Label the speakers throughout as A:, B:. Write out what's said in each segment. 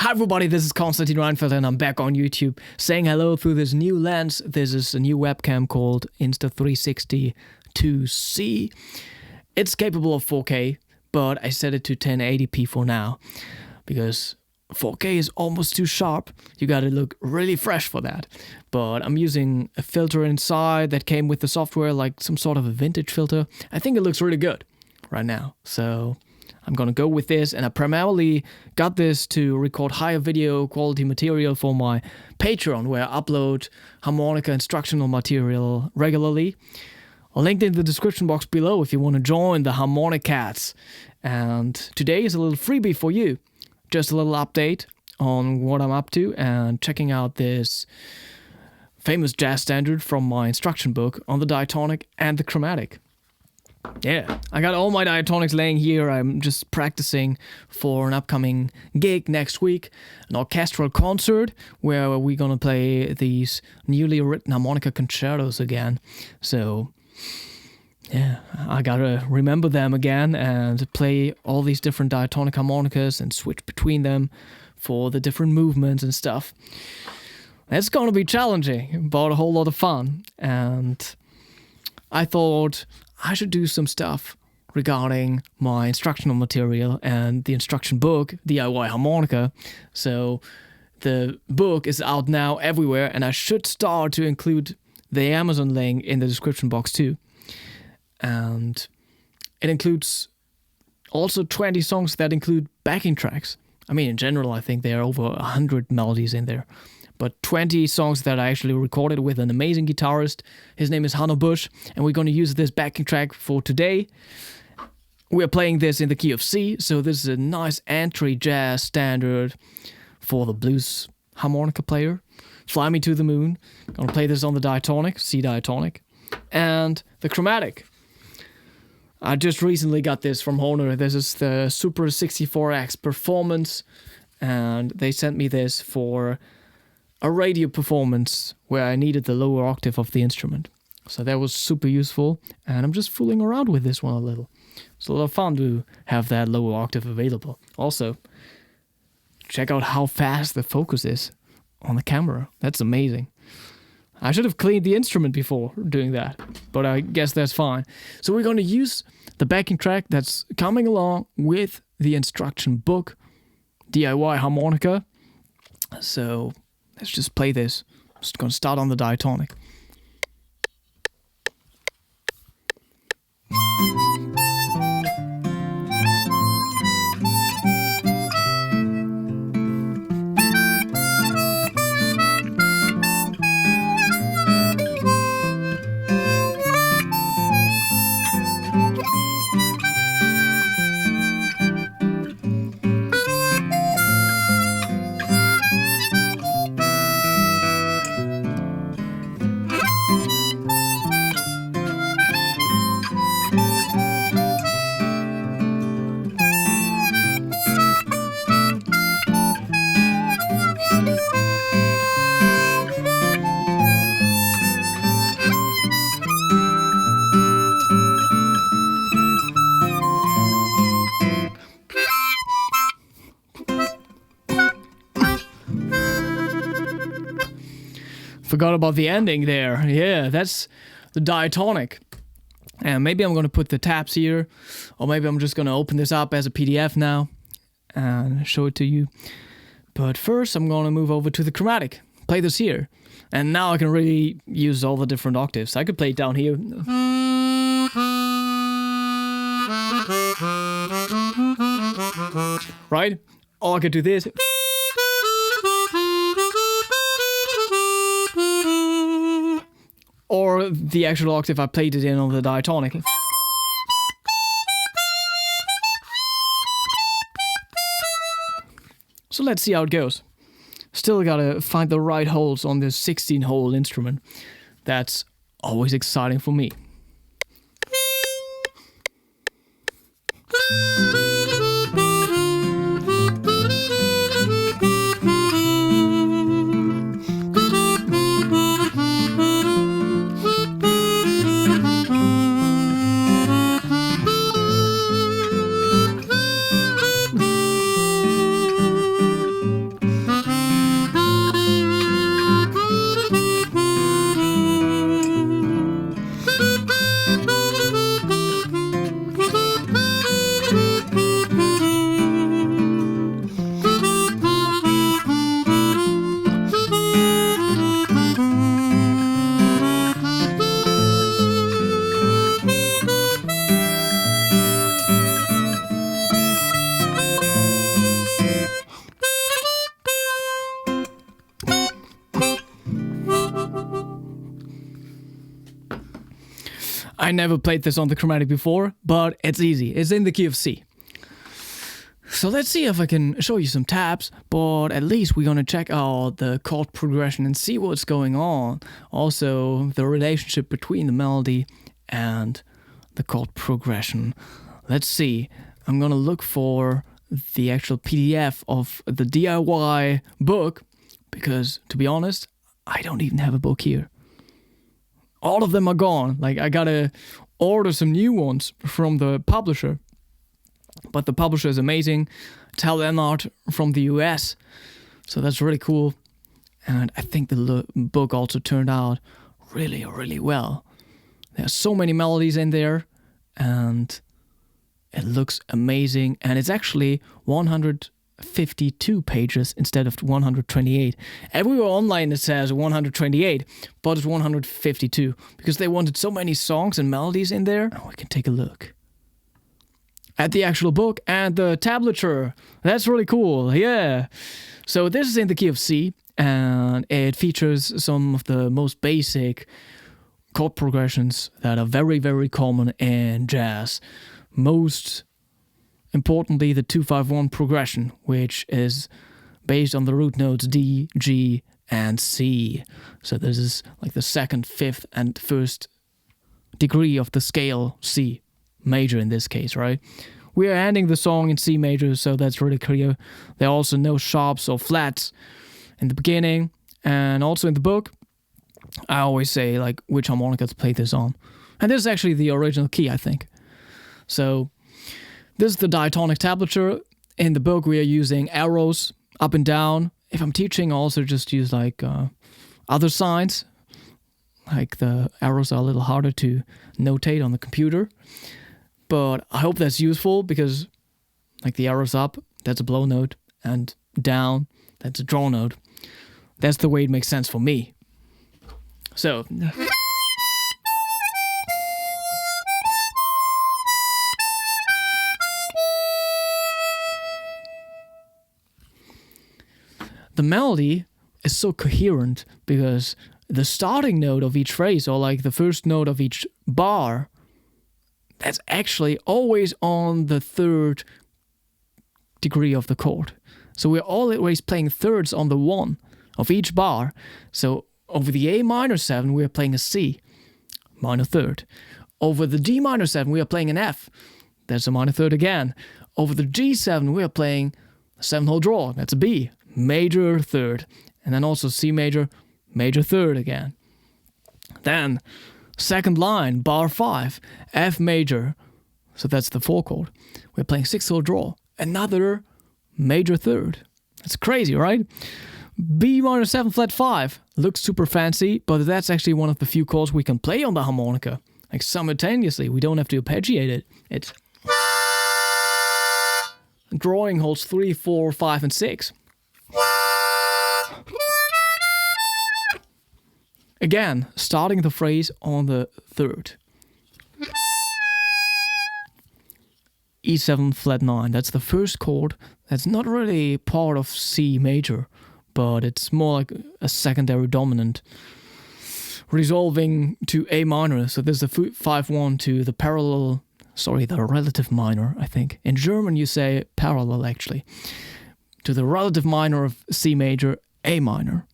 A: Hi everybody, this is Konstantin Reinfeld and I'm back on YouTube saying hello through this new lens. This is a new webcam called Insta360 2C. It's capable of 4K, but I set it to 1080p for now because 4K is almost too sharp. You gotta look really fresh for that. But I'm using a filter inside that came with the software, like some sort of a vintage filter. I think it looks really good right now. So I'm gonna go with this, and I primarily got this to record higher video quality material for my Patreon, where I upload harmonica instructional material regularly. I'll link it in the description box below if you want to join the Harmonicats. And today is a little freebie for you. Just a little update on what I'm up to and checking out this famous jazz standard from my instruction book on the diatonic and the chromatic. Yeah, I got all my diatonics laying here. I'm just practicing for an upcoming gig next week, an orchestral concert where we're gonna play these newly written harmonica concertos again. So yeah, I gotta remember them again and play all these different diatonic harmonicas and switch between them for the different movements and stuff. It's gonna be challenging, but a whole lot of fun. And I thought I should do some stuff regarding my instructional material and the instruction book, DIY Harmonica. So the book is out now everywhere, and I should start to include the Amazon link in the description box too. And it includes also 20 songs that include backing tracks. I mean, in general, I think there are over 100 melodies in there. But 20 songs that I actually recorded with an amazing guitarist. His name is Hanno Busch, and we're going to use this backing track for today. We're playing this in the key of C, so this is a nice entry jazz standard for the blues harmonica player. Fly Me to the Moon. Gonna play this on the diatonic, C diatonic, and the chromatic. I just recently got this from Honor. This is the Super 64X Performance, and they sent me this for a radio performance where I needed the lower octave of the instrument. So that was super useful, and I'm just fooling around with this one a little. It's a lot of fun to have that lower octave available. Also, check out how fast the focus is on the camera. That's amazing. I should have cleaned the instrument before doing that, but I guess that's fine. So we're going to use the backing track that's coming along with the instruction book, DIY Harmonica. So let's just play this. I'm just going to start on the diatonic. Forgot about the ending there. Yeah, that's the diatonic. And maybe I'm going to put the tabs here, or maybe I'm just going to open this up as a PDF now and show it to you. But first, I'm going to move over to the chromatic. Play this here. And now I can really use all the different octaves. I could play it down here. Right? Or I could do this. Or the actual octave I played it in on the diatonic. So let's see how it goes. Still gotta find the right holes on this 16-hole instrument. That's always exciting for me. I never played this on the Chromatic before, but it's easy. It's in the key of C. So let's see if I can show you some tabs, but at least we're gonna check out the chord progression and see what's going on. Also, the relationship between the melody and the chord progression. Let's see. I'm gonna look for the actual PDF of the DIY book, because to be honest, I don't even have a book here. All of them are gone. Like, I gotta order some new ones from the publisher. But the publisher is amazing. Tell them out from the US. So that's really cool. And I think the book also turned out really, really well. There's so many melodies in there. And it looks amazing. And it's actually 152 pages instead of 128. Everywhere online it says 128, but it's 152. Because they wanted so many songs and melodies in there. Oh, we can take a look at the actual book and the tablature. That's really cool, yeah. So this is in the key of C, and it features some of the most basic chord progressions that are very, very common in jazz. Most importantly, the 2-5-1 progression, which is based on the root notes D, G, and C. So this is like the second, fifth, and first degree of the scale C. Major in this case, right? We are ending the song in C major, so that's really clear. There are also no sharps or flats in the beginning, and also in the book, I always say like which harmonica to play this on. And this is actually the original key, I think. So this is the diatonic tablature. In the book, we are using arrows up and down. If I'm teaching, I also just use like other signs. Like the arrows are a little harder to notate on the computer. But I hope that's useful, because like the arrows up, that's a blow note, and down, that's a draw note. That's the way it makes sense for me. So the melody is so coherent because the starting note of each phrase, or like the first note of each bar, that's actually always on the third degree of the chord. So we're always playing thirds on the one of each bar. So over the A minor 7, we are playing a C, minor third. Over the D minor 7, we are playing an F. That's a minor third again. Over the G7, we are playing a 7-hole draw. That's a B, major third. And then also C major, major third again. Then second line, bar 5, F major. So that's the 4 chord. We're playing 6-hole draw. Another major third. That's crazy, right? B minor 7 flat 5 looks super fancy, but that's actually one of the few chords we can play on the harmonica, like simultaneously. We don't have to arpeggiate it. It's drawing holds 3, 4, 5, and 6. Again, starting the phrase on the third. E7 flat 9. That's the first chord. That's not really part of C major, but it's more like a secondary dominant, resolving to A minor. So there's the 5-1 to the the relative minor, I think. In German you say parallel, actually. To the relative minor of C major, A minor.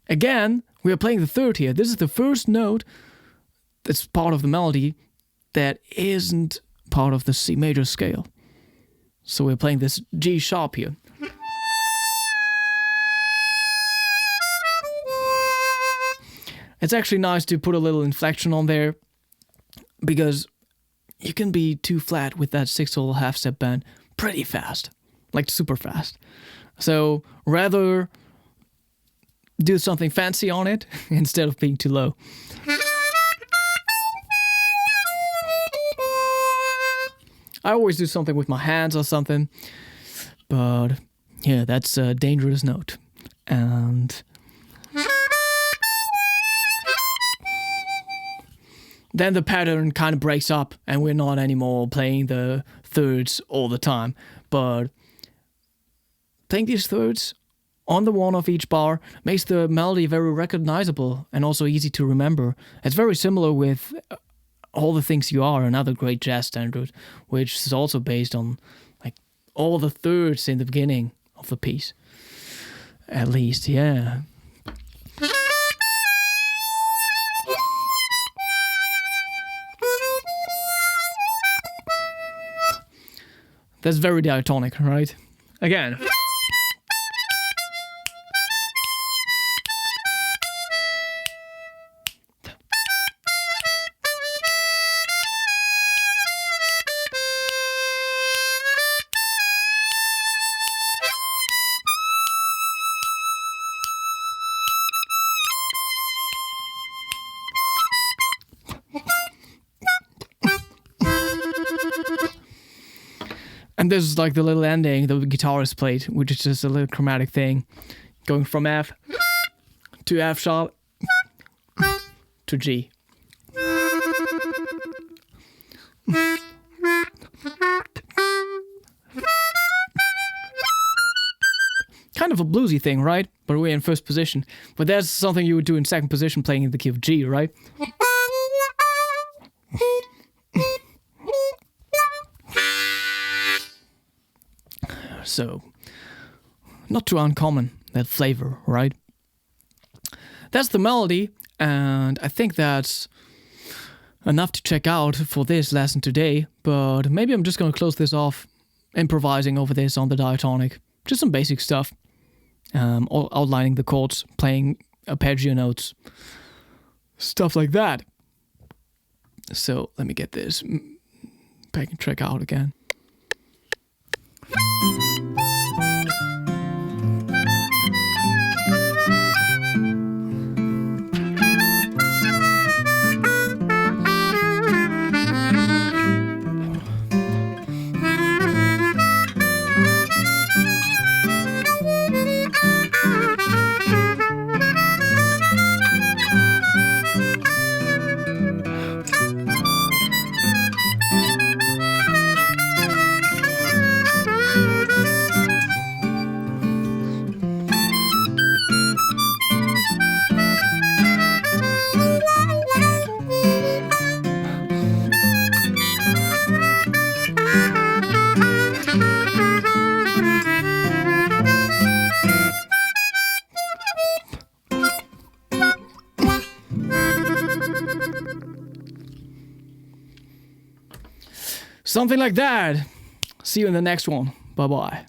A: Again, we are playing the third here. This is the first note that's part of the melody that isn't part of the C major scale. So we're playing this G sharp here. It's actually nice to put a little inflection on there, because you can be too flat with that 6-hole half-step bend pretty fast, like super fast. So rather do something fancy on it instead of being too low. I always do something with my hands or something, but yeah, that's a dangerous note. And then the pattern kind of breaks up and we're not anymore playing the thirds all the time, but playing these thirds on the one of each bar makes the melody very recognizable and also easy to remember. It's very similar with All the Things You Are, another great jazz standard, which is also based on like all the thirds in the beginning of the piece. At least, yeah. That's very diatonic, right? Again. And this is like the little ending the guitarist played, which is just a little chromatic thing, going from F to F sharp to G. Kind of a bluesy thing, right? But we're in first position. But that's something you would do in second position, playing in the key of G, right? So, not too uncommon, that flavor, right? That's the melody, and I think that's enough to check out for this lesson today, but maybe I'm just going to close this off, improvising over this on the diatonic. Just some basic stuff, outlining the chords, playing arpeggio notes, stuff like that. So, let me get this backing track out again. Something like that. See you in the next one. Bye-bye.